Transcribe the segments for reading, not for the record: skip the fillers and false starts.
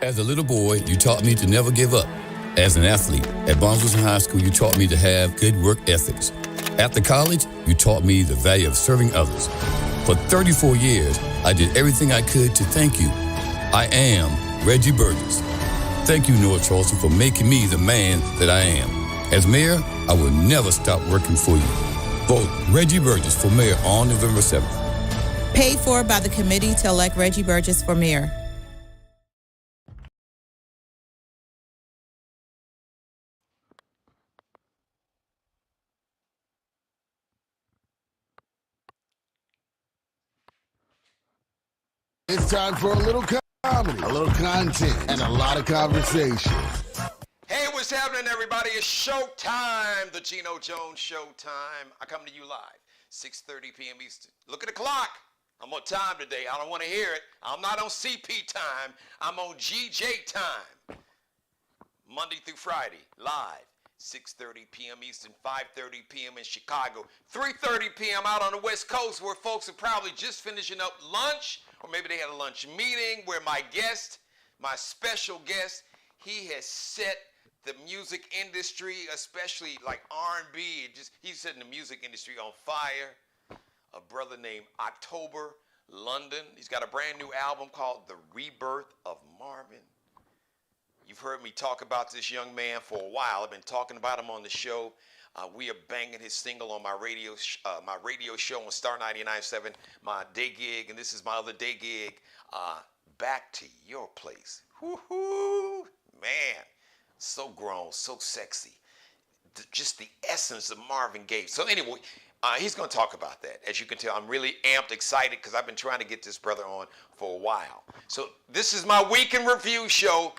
As a little boy, you taught me to never give up. As an athlete, at Barnsley High School, you taught me to have good work ethics. After college, you taught me the value of serving others. For 34 years, I did everything I could to thank you. I am Reggie Burgess. Thank you, Noah Charleston, for making me the man that I am. As mayor, I will never stop working for you. Vote Reggie Burgess for mayor on November 7th. Paid for by the committee to elect Reggie Burgess for mayor. It's time for a little comedy, a little content, and a lot of conversation. Hey, what's happening, everybody? It's showtime, the Geno Jones Showtime. I come to you live, 6:30 p.m. Eastern. Look at the clock. I'm on time today. I don't want to hear it. I'm not on CP time. I'm on GJ time. Monday through Friday, live, 6:30 p.m. Eastern, 5:30 p.m. in Chicago, 3:30 p.m. out on the West Coast, where folks are probably just finishing up lunch, or maybe they had a lunch meeting, where my guest, my special guest, he has set the music industry, especially like R&B, he's setting the music industry on fire. A brother named October London. He's got a brand new album called The Rebirth of Marvin. You've heard me talk about this young man for a while. I've been talking about him on the show. We are banging his single on my radio show on Star 99.7, my day gig, and this is my other day gig, Back to Your Place. Woo-hoo, man, so grown, so sexy. Just the essence of Marvin Gaye. So anyway, he's going to talk about that. As you can tell, I'm really amped, excited, because I've been trying to get this brother on for a while. So this is my week in review show.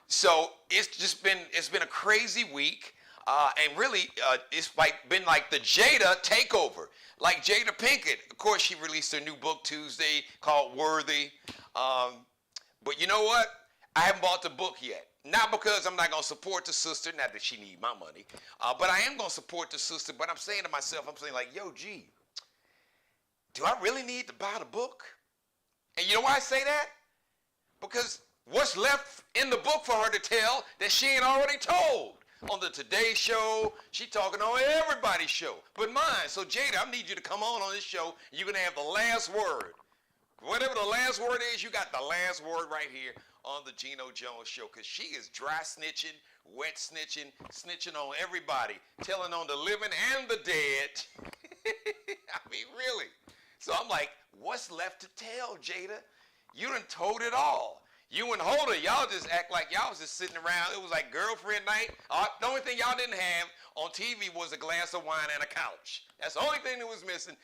So it's been a crazy week. And really, it's been like the Jada takeover. Like Jada Pinkett. Of course, she released her new book Tuesday called Worthy. But you know what? I haven't bought the book yet. Not because I'm not going to support the sister, not that she need my money, but I am going to support the sister. But I'm saying to myself, I'm saying like, yo, G, do I really need to buy the book? And you know why I say that? Because what's left in the book for her to tell that she ain't already told? On the Today Show, she talking on everybody's show, but mine. So Jada, I need you to come on this show. You're going to have the last word. Whatever the last word is, you got the last word right here on the Geno Jones Show, because she is dry snitching, wet snitching, snitching on everybody, telling on the living and the dead. I mean, really. So I'm like, what's left to tell, Jada? You done told it all. You and Holder, y'all just act like y'all was just sitting around. It was like girlfriend night. The only thing y'all didn't have on TV was a glass of wine and a couch. That's the only thing that was missing.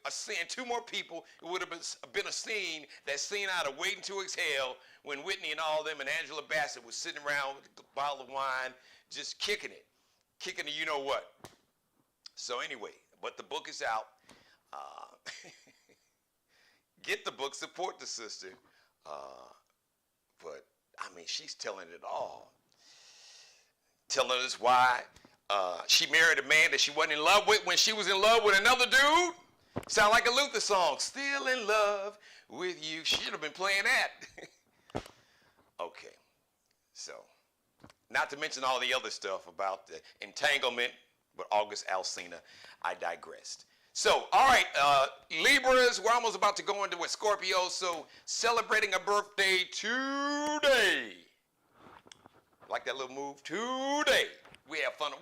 Seeing two more people, it would have been a scene, that scene out of Waiting to Exhale, when Whitney and all them and Angela Bassett was sitting around with a bottle of wine, just kicking it you know what. So anyway, but the book is out. Get the book, support the sister. But I mean, she's telling it all. Telling us why she married a man that she wasn't in love with when she was in love with another dude. Sound like a Luther song. Still in love with you. She should have been playing that. Okay. So, not to mention all the other stuff about the entanglement with August Alsina. I digressed. So, all right, Libras, we're almost about to go into Scorpio. So, celebrating a birthday today. Like that little move? Today. We have fun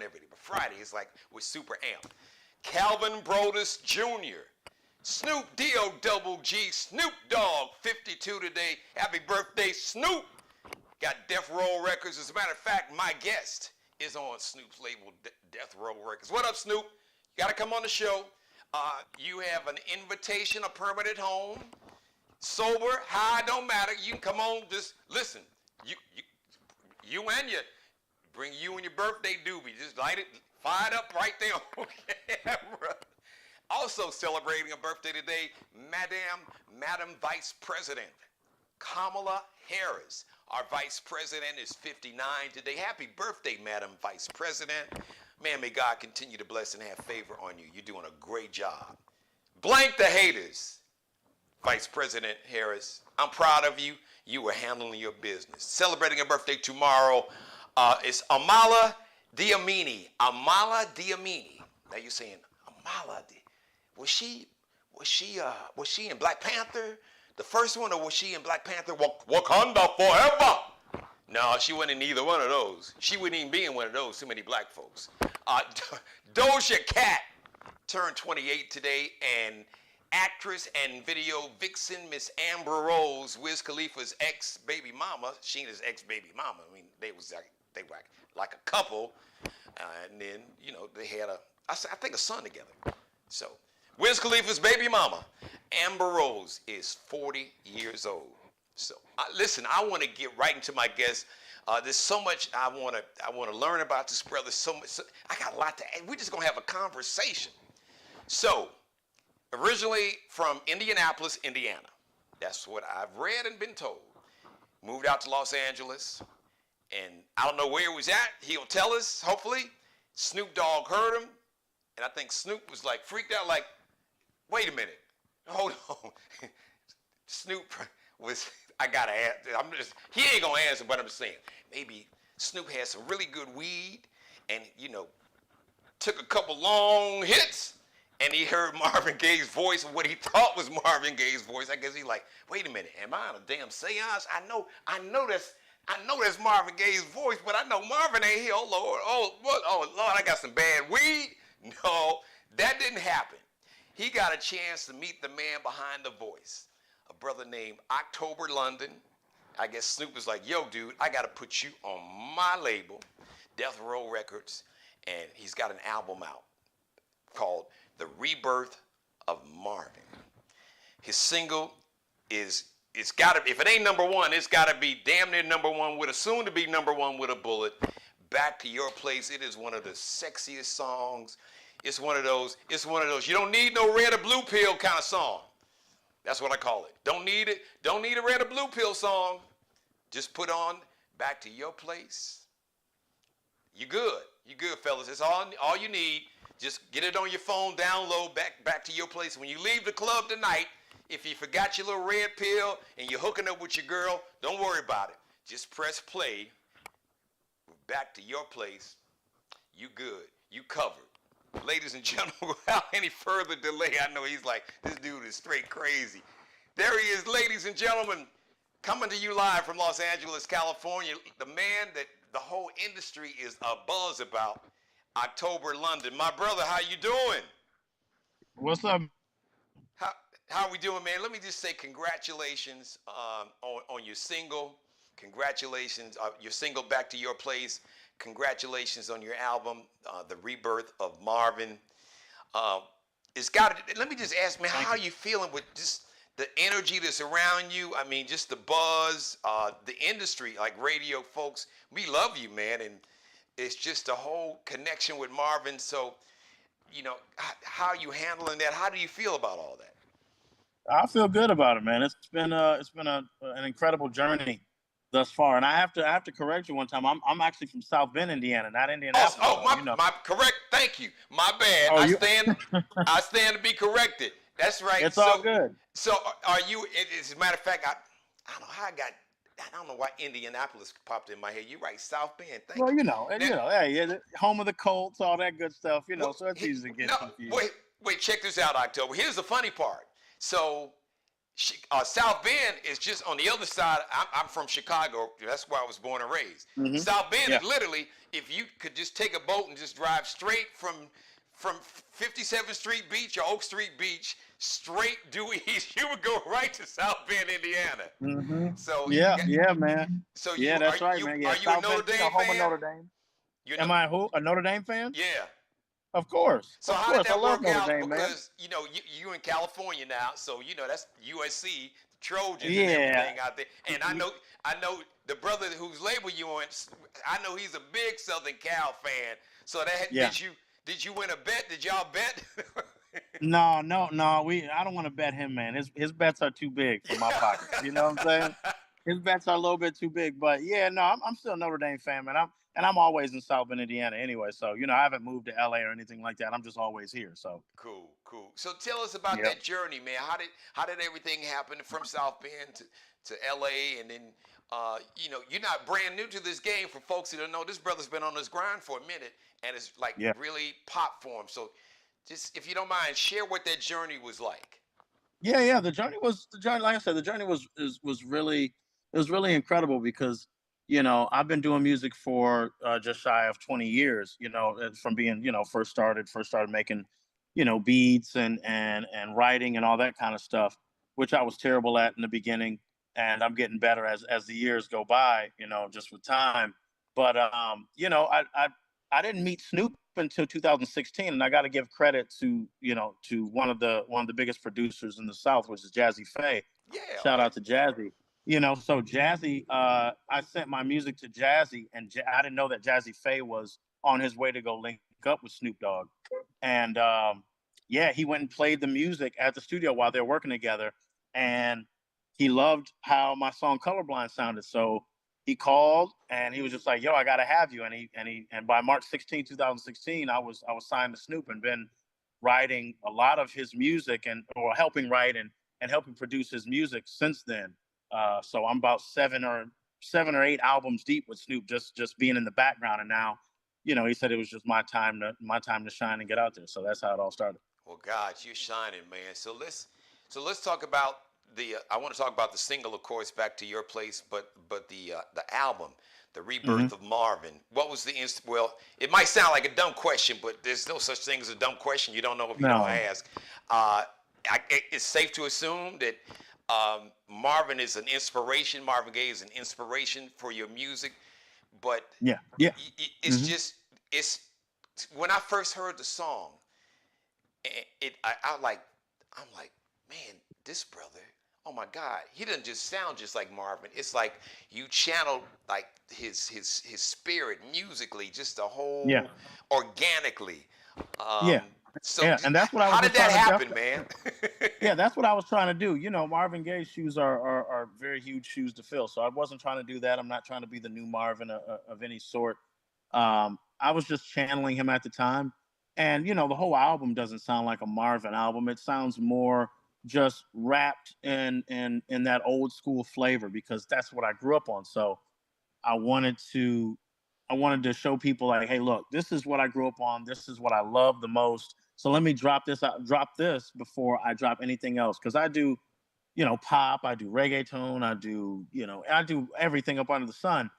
every day. But Friday is like we're super amped. Calvin Brodus Jr., Snoop D-O-double-G, Snoop Dogg, 52 today. Happy birthday, Snoop. Got Death Row Records. As a matter of fact, my guest is on Snoop's label, Death Row Records. What up, Snoop? You got to come on the show. You have an invitation, a permanent home. Sober, high, don't matter. You can come on, just listen. You and your, bring you and your birthday doobie. Just light it. Fire it up right there on camera. Also celebrating a birthday today, Madam Vice President Kamala Harris. Our Vice President is 59 today. Happy birthday, Madam Vice President. Man, may God continue to bless and have favor on you. You're doing a great job. Blank the haters. Vice President Harris, I'm proud of you. You were handling your business. Celebrating her birthday tomorrow is Amala Diamini. Amala Diamini. Now you're saying, Amala, was she in Black Panther? The first one, or was she in Black Panther Wakanda Forever? No, she wasn't in either one of those. She wouldn't even be in one of those, too many black folks. Doja Cat turned 28 today, and actress and video vixen Miss Amber Rose, Wiz Khalifa's ex-baby mama, Sheena's ex-baby mama. I mean, they were like a couple, and then, they had I think a son together. So, Wiz Khalifa's baby mama, Amber Rose, is 40 years old. So, listen, I want to get right into my guest. There's so much I want to learn about this brother. I got a lot to add. We're just gonna have a conversation. So, originally from Indianapolis, Indiana. That's what I've read and been told. Moved out to Los Angeles, and I don't know where he was at. He'll tell us, hopefully. Snoop Dogg heard him, and I think Snoop was like freaked out, like, wait a minute, hold on. Snoop was, I gotta ask, he ain't gonna answer, but I'm saying, maybe Snoop had some really good weed, and, took a couple long hits, and he heard Marvin Gaye's voice, what he thought was Marvin Gaye's voice. I guess he's like, wait a minute, am I on a damn seance? I know that's Marvin Gaye's voice, but I know Marvin ain't here. Oh Lord, I got some bad weed. No, that didn't happen. He got a chance to meet the man behind the voice, a brother named October London. I guess Snoop was like, yo, dude, I got to put you on my label, Death Row Records, and he's got an album out called The Rebirth of Marvin. His single it's got to, if it ain't number one, it's got to be damn near number one with a soon to be number one with a bullet. Back to Your Place. It is one of the sexiest songs. It's one of those, you don't need no red or blue pill kind of song. That's what I call it. Don't need a red or blue pill song. Just put on Back to Your Place. You good, fellas. It's all you need. Just get it on your phone, download back to Your Place. When you leave the club tonight, if you forgot your little red pill and you're hooking up with your girl, don't worry about it. Just press play. Back to Your Place. You good. You covered. Ladies and gentlemen, without any further delay, I know he's like, this dude is straight crazy. There he is, ladies and gentlemen, coming to you live from Los Angeles, California. The man that the whole industry is abuzz about, October London. My brother, how you doing? What's up? How are we doing, man? Let me just say congratulations on your single. Congratulations, your single Back to Your Place. Congratulations on your album, The Rebirth of Marvin. Let me just ask, man, how are you feeling with just the energy that's around you? I mean, just the buzz, the industry, like radio folks. We love you, man, and it's just a whole connection with Marvin. So, how are you handling that? How do you feel about all that? I feel good about it, man. It's been an incredible journey thus far, and I have to correct you one time. I'm actually from South Bend, Indiana, not Indianapolis. My correct. Thank you. My bad. I stand to be corrected. That's right. It's all good. So are you? As a matter of fact, I don't know how I don't know why Indianapolis popped in my head. You're right, South Bend. Thank you. Hey, home of the Colts, all that good stuff. So it's easy to get confused. Wait, check this out, October. Here's the funny part. So, South Bend is just on the other side. I'm from Chicago. That's where I was born and raised. Mm-hmm. South Bend is literally, if you could just take a boat and just drive straight from 57th Street Beach or Oak Street Beach, straight due east, you would go right to South Bend, Indiana. Mm-hmm. So man. So that's right, man. Yeah, are you a Notre Dame fan? Home of Notre Dame. Am I a Notre Dame fan? Yeah. Of course. So how did that work out? Because you in California now, so that's USC, the Trojans, and everything out there. And I know the brother whose label you on. I know he's a big Southern Cal fan. So did you win a bet? Did y'all bet? No. I don't want to bet him, man. His bets are too big for my pockets. You know what I'm saying? His bets are a little bit too big. But yeah, no, I'm still a Notre Dame fan, man. and I'm always in South Bend, Indiana anyway. So, I haven't moved to LA or anything like that. I'm just always here. So, Cool, cool. So tell us about yeah. that journey, man. How did everything happen from South Bend to LA, and then you're not brand new to this game. For folks who don't know, this brother's been on this grind for a minute, and it's like Yeah. really pop for him. So just if you don't mind, share what that journey was like. Yeah. The journey. Like I said, the journey was really, it was really incredible because, I've been doing music for just shy of 20 years, from being, first started making, beats and writing and all that kind of stuff, which I was terrible at in the beginning. And I'm getting better as the years go by, just with time. But I didn't meet Snoop until 2016, and I got to give credit to one of the biggest producers in the South, which is Jazzy Faye. Yeah, Shout okay. out to Jazzy. So Jazzy, I sent my music to Jazzy, and I didn't know that Jazzy Faye was on his way to go link up with Snoop Dogg. And yeah, he went and played the music at the studio while they were working together, and he loved how my song "Colorblind" sounded. So he called and he was just like, "Yo, I gotta have you." And by March 16, 2016, I was signed to Snoop and been writing a lot of his music or helping write and helping produce his music since then. So I'm about seven or eight albums deep with Snoop, just being in the background. And now, he said it was just my time to shine and get out there. So that's how it all started. Well, God, you're shining, man. So let's talk about the. I want to talk about the single, of course, "Back to Your Place," but the album, "The Hmm. Rebirth of Marvin." What was the Well, it might sound like a dumb question, but there's no such thing as a dumb question. You don't know if you don't No. ask. It's safe to assume that Marvin is an inspiration. Marvin Gaye is an inspiration for your music, but Yeah. Yeah. it's Hmm. just it's when I first heard the song, I'm like, man, this brother, oh my God, he doesn't just sound just like Marvin. It's like you channeled like his spirit musically, just a Yeah. whole organically. Um, Yeah. so Yeah. And that's what I was how did just that trying to. happen, man? Yeah, that's what I was trying to do. Marvin Gaye's shoes are very huge shoes to fill. So I wasn't trying to do that. I'm not trying to be the new Marvin of any sort. I was just channeling him at the time. And, the whole album doesn't sound like a Marvin album. It sounds more just wrapped in that old school flavor because that's what I grew up on. So I wanted to I wanted to show people like, hey, look, this is what I grew up on. This is what I love the most. So let me drop this before I drop anything else. Cause I do, pop, I do reggaeton, I do everything up under the sun.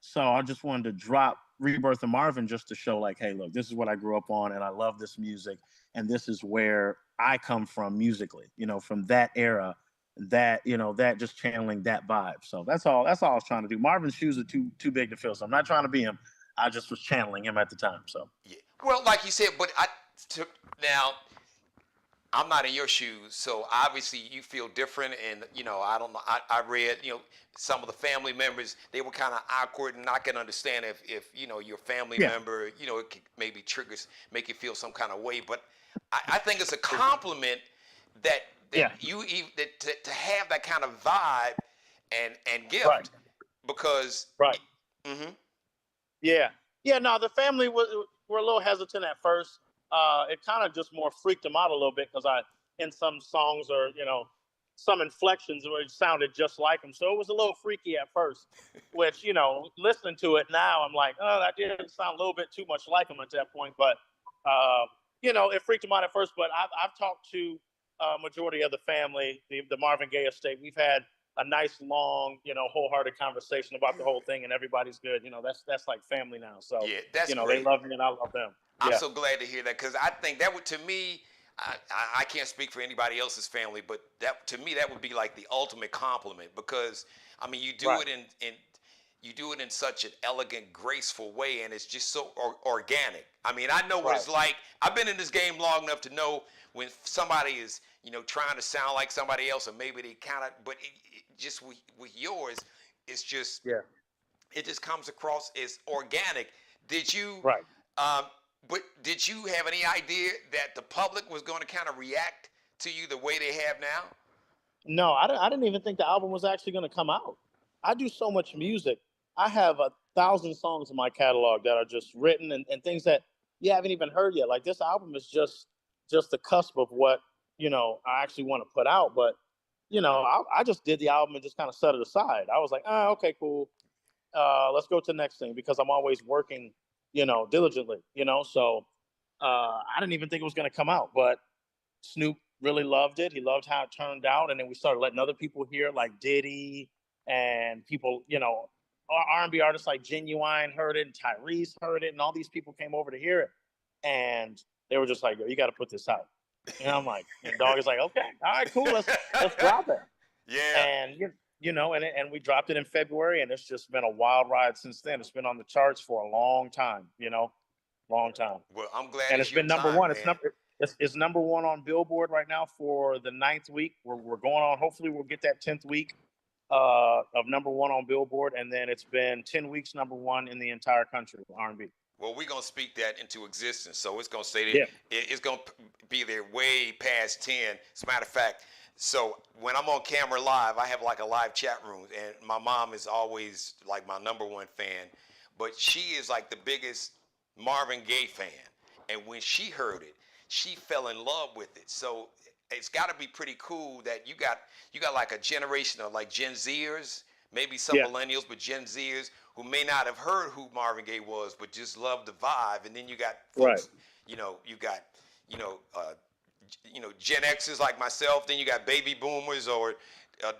So I just wanted to drop Rebirth of Marvin just to show like, hey, look, this is what I grew up on and I love this music. And this is where I come from musically, from that era, that just channeling that vibe. So that's all I was trying to do. Marvin's shoes are too big to fill. So I'm not trying to be him. I just was channeling him at the time. So Yeah. Well, like you said, but now I'm not in your shoes, so obviously you feel different. And I don't know. I read, some of the family members, they were kind of awkward, and I can understand if your family yeah, member, it could maybe make you feel some kind of way. But I think it's a compliment that yeah, to have that kind of vibe and right, gift because. right. Hmm. Yeah. Yeah, no, the family were a little hesitant at first. It kind of just more freaked them out a little bit because I, in some songs or, some inflections where it sounded just like him. So it was a little freaky at first, which, listening to it now, I'm like, oh, that did sound a little bit too much like him at that point. But, it freaked them out at first. But I've talked to majority of the family, the Marvin Gaye estate. We've had a nice, long, wholehearted conversation about the whole thing, and everybody's good. That's like family now. So, Yeah, that's they great. love me and I love them. I'm Yeah, so glad to hear that because I think that would, to me, I can't speak for anybody else's family, but that to me that would be like the ultimate compliment because I mean right, you do it in such an elegant, graceful way, and it's just so organic. I mean, I know what right, it's like. I've been in this game long enough to know when somebody is trying to sound like somebody else, or maybe they kind of, but just with yours, it's just yeah, it just comes across as organic. Did you, right. um, but did you have any idea that the public was going to kind of react to you the way they have now? No, I didn't even think the album was actually going to come out. I do so much music. I have 1,000 songs in my catalog that are just written and things that you haven't even heard yet. Like this album is just the cusp of what, I actually want to put out. But, I just did the album and just kind of set it aside. I was like, okay, cool. Let's go to the next thing because I'm always working, diligently, so I didn't even think it was going to come out, but Snoop really loved it. He loved how it turned out. And then we started letting other people hear like Diddy and people, R&B artists like Genuine heard it and Tyrese heard it. And all these people came over to hear it. And they were just like, yo, you got to put this out. And I'm like, and Dog is like, okay, all right, cool. Let's drop it. Yeah. And, and we dropped it in February, and it's just been a wild ride since then. It's been on the charts for a long time, long time. Well, I'm glad. And it's been number one. Man. It's number one on Billboard right now for the 9th week. We're going on. Hopefully, we'll get that 10th week of number one on Billboard, and then it's been 10 weeks number one in the entire country R&B. Well, we're gonna speak that into existence. So it's gonna say that Yeah. it's gonna be there way past 10. As a matter of fact, so when I'm on camera live, I have like a live chat room, and my mom is always like my number one fan, but she is like the biggest Marvin Gaye fan, and when she heard it, she fell in love with it. So it's got to be pretty cool that you got like a generation of like Gen Zers, maybe some millennials, but Gen Zers who may not have heard who Marvin Gaye was, but just love the vibe. And then you got folks, you got Gen Xers like myself. Then you got baby boomers or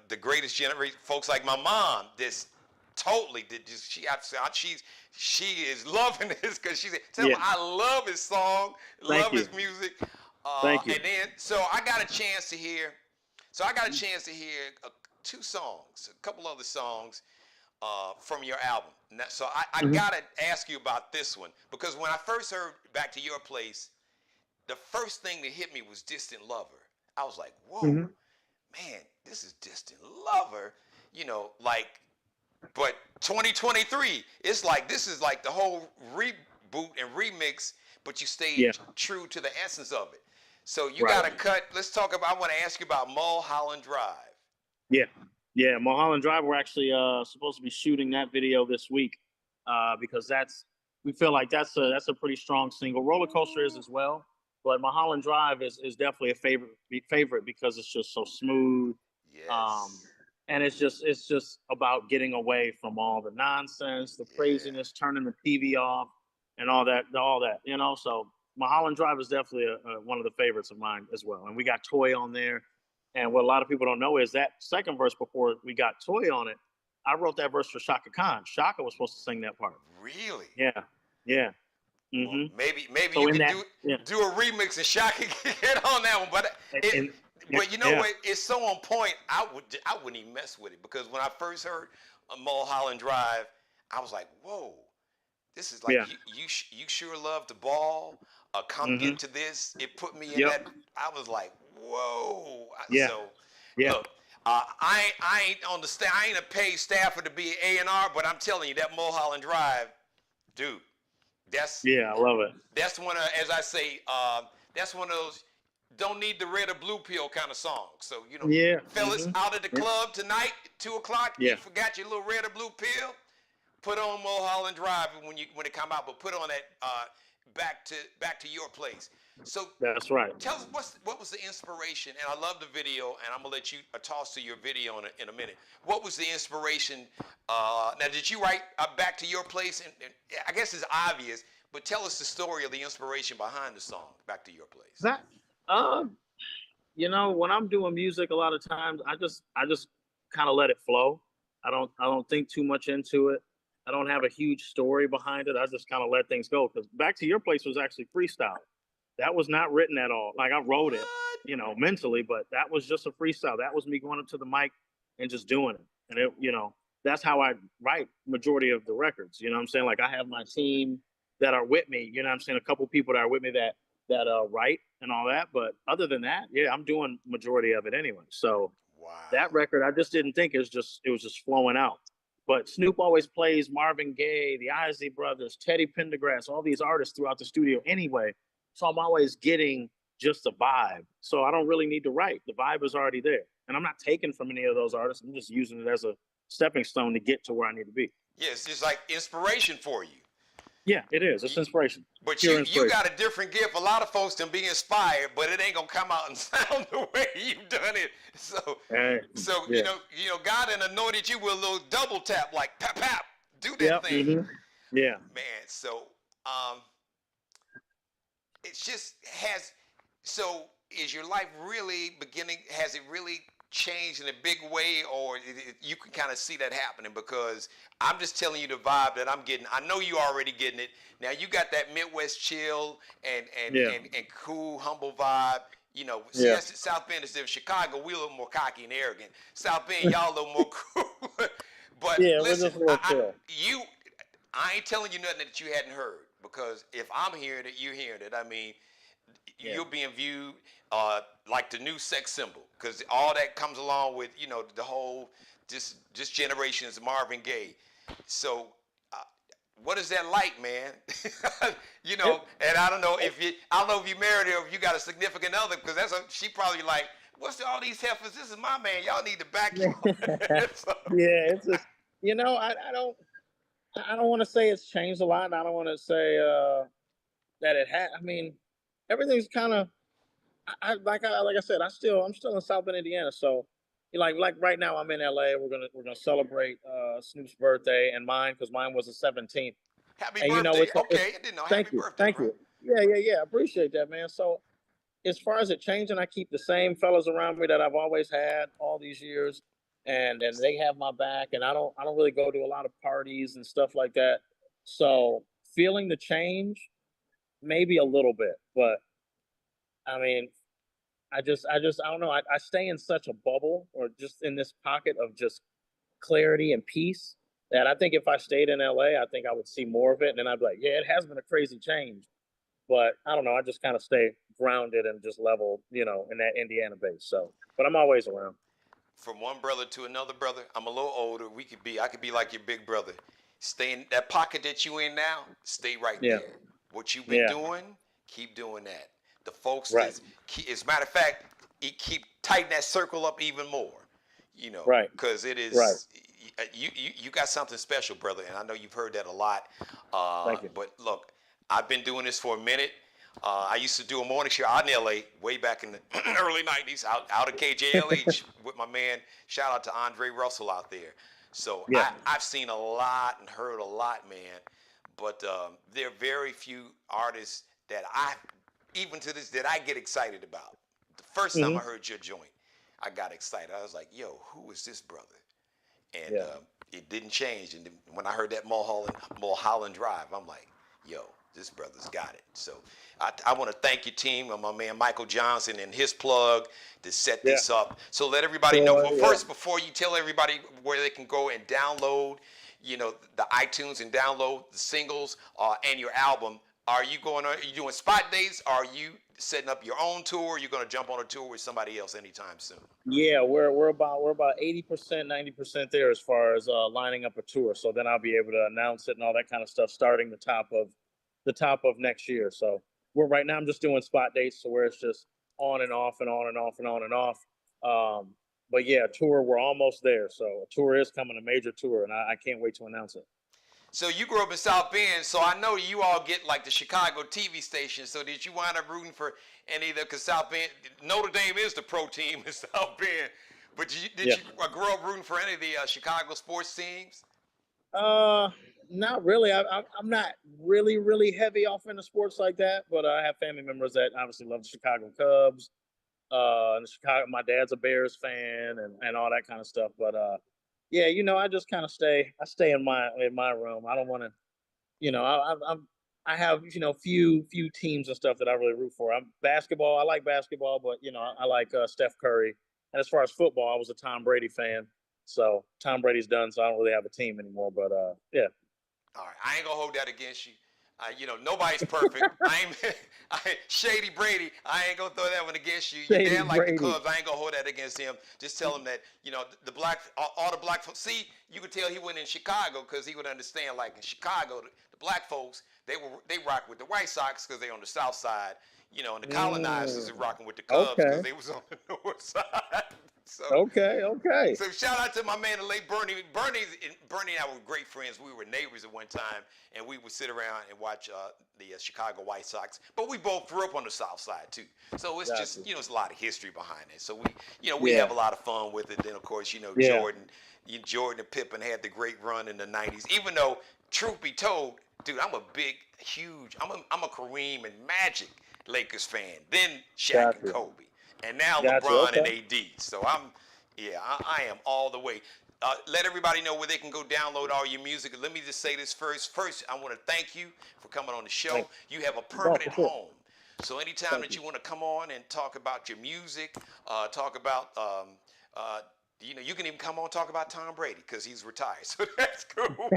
the greatest generation, folks like my mom. This totally did just she is loving this because she said, "Tell me, I love his song, love his music." Thank you. And then so I got a chance to hear. Two songs, a couple other songs from your album. So I gotta ask you about this one because when I first heard "Back to Your Place," the first thing that hit me was "Distant Lover." I was like, "Whoa, man, this is Distant Lover," But 2023, it's like this is like the whole reboot and remix, but you stayed true to the essence of it. So you got to cut. Let's talk about. I want to ask you about Mulholland Drive. Yeah, Mulholland Drive. We're actually supposed to be shooting that video this week because we feel like that's a pretty strong single. Roller Coaster is as well, but Mulholland Drive is definitely a favorite because it's just so smooth. Yes. And it's just about getting away from all the nonsense, the craziness, turning the TV off, and all that. So Mulholland Drive is definitely one of the favorites of mine as well. And we got Toy on there. And what a lot of people don't know is that second verse before we got Toy on it, I wrote that verse for Shaka Khan. Shaka was supposed to sing that part. Really? Yeah. Well, maybe so you can do a remix and Shaka can get on that one. But but you know what? It's so on point. I wouldn't even mess with it because when I first heard Mulholland Drive, I was like, "Whoa, this is like you sure love the ball. Come get to this." It put me in that. I was like, "Whoa." Look, I ain't on the staff. I ain't a paid staffer to be an A&R, but I'm telling you that Mulholland Drive, dude. I love it. That's one of, as I say, that's one of those. Don't need the red or blue pill kind of song. So, fellas out at the club tonight, 2:00, you forgot your little red or blue pill, put on Mulholland Drive when it come out, but put on that back to your place. So that's right. Tell us what was the inspiration, and I love the video, and I'm gonna let you toss to your video in a minute. What was the inspiration? Now, did you write "Back to Your Place"? And I guess it's obvious, but tell us the story of the inspiration behind the song "Back to Your Place." When I'm doing music, a lot of times I just kind of let it flow. I don't think too much into it. I don't have a huge story behind it. I just kind of let things go. Because "Back to Your Place" was actually freestyle. That was not written at all. Like I wrote it, mentally, but that was just a freestyle. That was me going up to the mic and just doing it. And it, that's how I write majority of the records. You know what I'm saying? Like I have my team that are with me. You know what I'm saying? A couple people that are with me that write and all that. But other than that, I'm doing majority of it anyway. So that record, I just didn't think it was just flowing out. But Snoop always plays Marvin Gaye, the Isley Brothers, Teddy Pendergrass, all these artists throughout the studio anyway. So I'm always getting just the vibe. So I don't really need to write. The vibe is already there. And I'm not taking from any of those artists. I'm just using it as a stepping stone to get to where I need to be. Yeah, it's just like inspiration for you. Yeah, it is. It's inspiration. But Pure you inspiration. got a different gift. A lot of folks can be inspired, but it ain't gonna come out and sound the way you've done it. So Yeah. God had anointed you with a little double tap, like pap pap, do that Yep. thing, Yeah. man. So it's just has. So is your life really beginning? Has it really changed in a big way, or you can kind of see that happening? Because I'm just telling you the vibe that I'm getting. I know you already getting it. Now you got that Midwest chill and cool, humble vibe. See, Yeah. that's South Bend is different. Chicago, we a little more cocky and arrogant. South Bend, y'all a little more cool. But Yeah, we're listen, just a little chill. I ain't telling you nothing that you hadn't heard, because if I'm hearing it, you're hearing it. I mean, you're being viewed like the new sex symbol, because all that comes along with the whole this generation's Marvin Gaye. So what is that like, man? And I don't know if you married her or if you got a significant other, because she probably like, what's all these heifers? This is my man. Y'all need to back you. So, Yeah, it's just I don't want to say it's changed a lot. I don't want to say that it had. I mean, everything's kind of like I said. I'm still in South Bend, Indiana. So like right now I'm in LA. We're gonna celebrate Snoop's birthday and mine, because mine was the 17th. happy And birthday. it's Okay, I didn't know. Happy birthday, thank bro. you. Yeah. Appreciate that, man. So as far as it changing, I keep the same fellas around me that I've always had all these years, and they have my back. And I don't really go to a lot of parties and stuff like that. So feeling the change, maybe a little bit, but I mean, I don't know. I stay in such a bubble, or just in this pocket of just clarity and peace, that I think if I stayed in LA, I think I would see more of it, and then I'd be like, yeah, it has been a crazy change. But I don't know. I just kind of stay grounded and just level, in that Indiana base. So, but I'm always around. From one brother to another brother, I'm a little older. I could be like your big brother. Stay in that pocket that you in now. Stay right Yeah. there. What you've been Yeah. doing, keep doing that. The folks Right. as a matter of fact, keep tighten that circle up even more. Right. Because it Right. is you got something special, brother, and I know you've heard that a lot. Thank you. But look, I've been doing this for a minute. I used to do a morning show out in LA way back in the early 90s out of KJLH with my man. Shout out to Andre Russell out there. So Yeah. I've seen a lot and heard a lot, man. But there are very few artists that even to this, that I get excited about. The first time I heard your joint, I got excited. I was like, yo, who is this brother? And Yeah. it didn't change. And when I heard that Mulholland Drive, I'm like, yo, this brother's got it. So I want to thank your team and my man Michael Johnson and his plug to set this up. So let everybody know. Well, first, before you tell everybody where they can go and download, the iTunes and download the singles and your album, are you doing spot dates? Are you setting up your own tour? Are you going to jump on a tour with somebody else anytime soon? Yeah, we're about 80%, 90% there as far as lining up a tour. So then I'll be able to announce it and all that kind of stuff starting the top of next year. So we're right now I'm just doing spot dates, so where it's just on and off and on and off and on and off. But yeah, tour, we're almost there. So a tour is coming, a major tour, and I can't wait to announce it. So you grew up in South Bend, so I know you all get like the Chicago TV station. So did you wind up rooting for any of the? Because South Bend, Notre Dame is the pro team in South Bend. But did you grow up rooting for any of the Chicago sports teams? Not really. I'm not really heavy off into sports like that, but I have family members that obviously love the Chicago Cubs. And the Chicago, my dad's a Bears fan, and all that kind of stuff. But yeah, I just kind of I stay in my room. I don't want to, I have few teams and stuff that I really root for. I'm basketball. I like basketball, but I like Steph Curry. And as far as football, I was a Tom Brady fan. So Tom Brady's done, so I don't really have a team anymore. But yeah. All right, I ain't gonna hold that against you. Nobody's perfect. Shady Brady. I ain't gonna throw that one against you. You damn like the Cubs. I ain't gonna hold that against him. Just tell him that all the black folks. See, you could tell he went in Chicago because he would understand. Like in Chicago, the black folks they rock with the White Sox because they on the South Side. And the colonizers are rocking with the Cubs because they was on the North Side. So, Okay. so shout out to my man, the late Bernie. Bernie and I were great friends. We were neighbors at one time, and we would sit around and watch the Chicago White Sox. But we both grew up on the South Side too. So it's just, it's a lot of history behind it. So we have a lot of fun with it. Then of course, Jordan and Pippen had the great run in the '90s. Even though, truth be told, dude, I'm a Kareem and Magic Lakers fan. Then Shaq and Kobe, and now LeBron and AD. So I am all the way. Let everybody know where they can go download all your music. Let me just say this first. First, I want to thank you for coming on the show. You have a permanent home. So anytime that you want to come on and talk about your music, talk about, you can even come on and talk about Tom Brady because he's retired. So that's cool.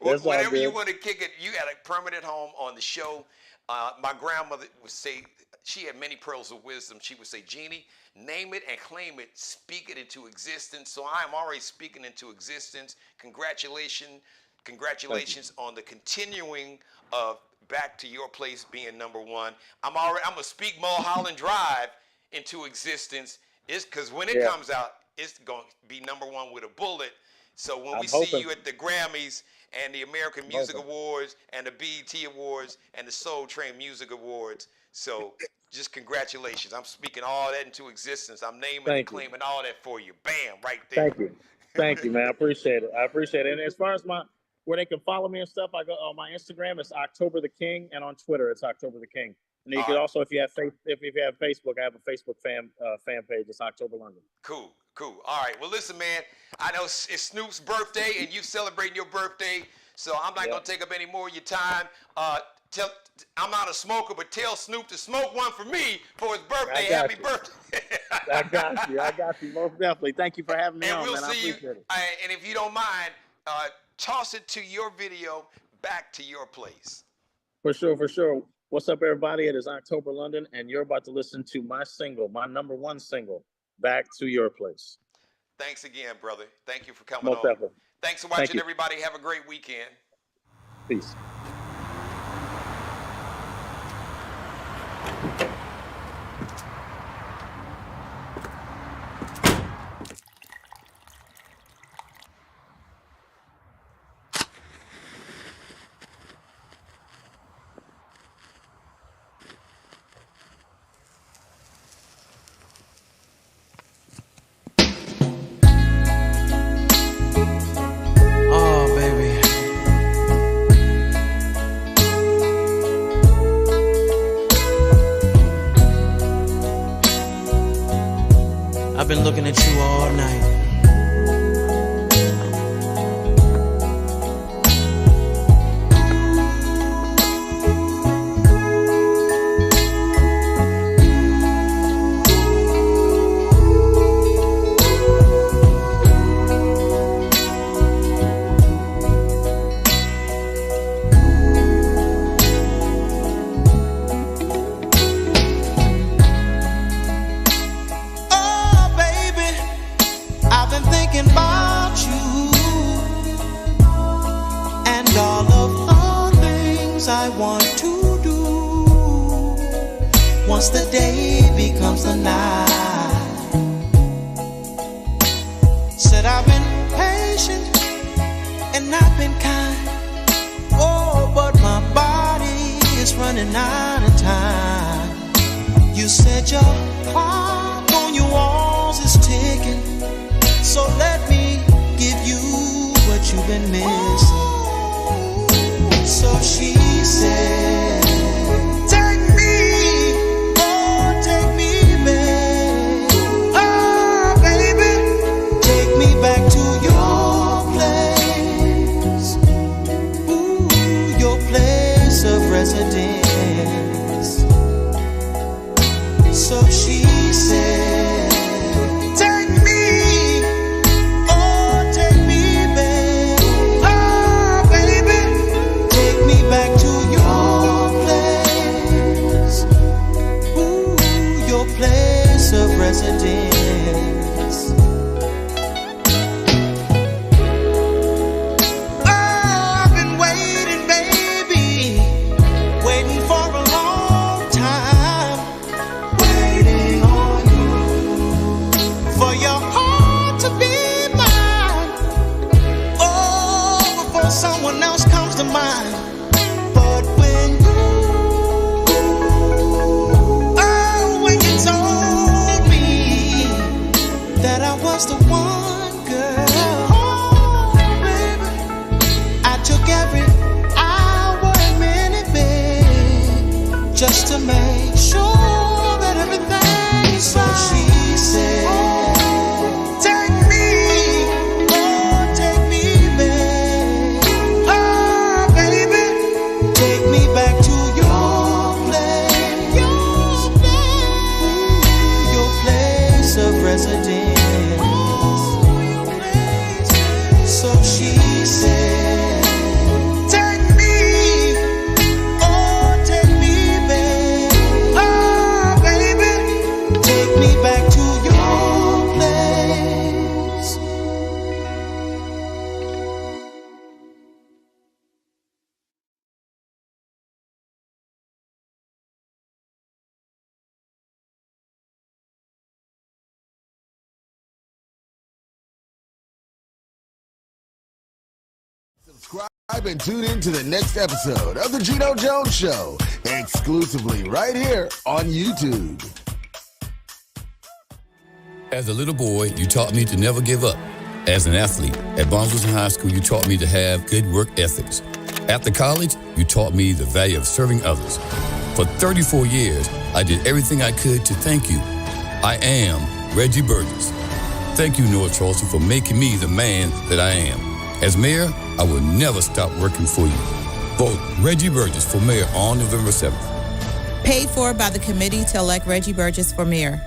Whenever you want to kick it, you got a permanent home on the show. My grandmother would say, she had many pearls of wisdom. She would say, Jeannie, name it and claim it, speak it into existence. So I am already speaking into existence. Congratulations on the continuing of Back to Your Place being number one. I'm gonna speak Mulholland Drive into existence. It's because when it comes out, it's going to be number one with a bullet. So when we see you at the Grammys and the American Music Awards and the BET Awards and the Soul Train Music Awards, so just congratulations. I'm speaking all that into existence. I'm naming and claiming all that for you. Bam, right there. Thank you, man. I appreciate it. And as far as where they can follow me and stuff, I go on my Instagram. It's October the King, and on Twitter, it's October the King. And you can also, if you have Facebook, I have a Facebook fan page. It's October London. Cool. All right. Well, listen, man. I know it's Snoop's birthday, and you celebrating your birthday, so I'm not gonna take up any more of your time. I'm not a smoker, but tell Snoop to smoke one for me for his birthday. Happy birthday! I got you. Most definitely. Thank you for having me on, we'll man. See you. And if you don't mind, toss it to your video, Back to Your Place. For sure. What's up, everybody? It is October London, and you're about to listen to my number one single, Back to Your Place. Thanks again, brother. Thank you for coming Most on. definitely. Thanks for watching, everybody. Have a great weekend. Peace. I've been looking at you all night. I want to do once the day becomes the night. Said I've been patient and I've been kind. Oh, but my body is running out of time. You said your clock on your walls is ticking, so let me give you what you've been missing. So she said, take me, babe. Oh, baby, take me back to your place. Ooh, your place of residence. So she said, take me, babe. Oh, mind. But when you told me that I was the one, girl, baby, I took every hour and minute, babe, just to make sure that everything's right. So she said, take me, babe. Oh, baby, take me back to your place of residence. So she said, take me, babe. Oh, baby, take me back to your place. Subscribe and tune in to the next episode of The Geno Jones Show, exclusively right here on YouTube. As a little boy, you taught me to never give up. As an athlete, at Barnsley High School, you taught me to have good work ethics. After college, you taught me the value of serving others. For 34 years, I did everything I could to thank you. I am Reggie Burgess. Thank you, North Charleston, for making me the man that I am. As mayor, I will never stop working for you. Vote Reggie Burgess for mayor on November 7th. Paid for by the committee to elect Reggie Burgess for mayor.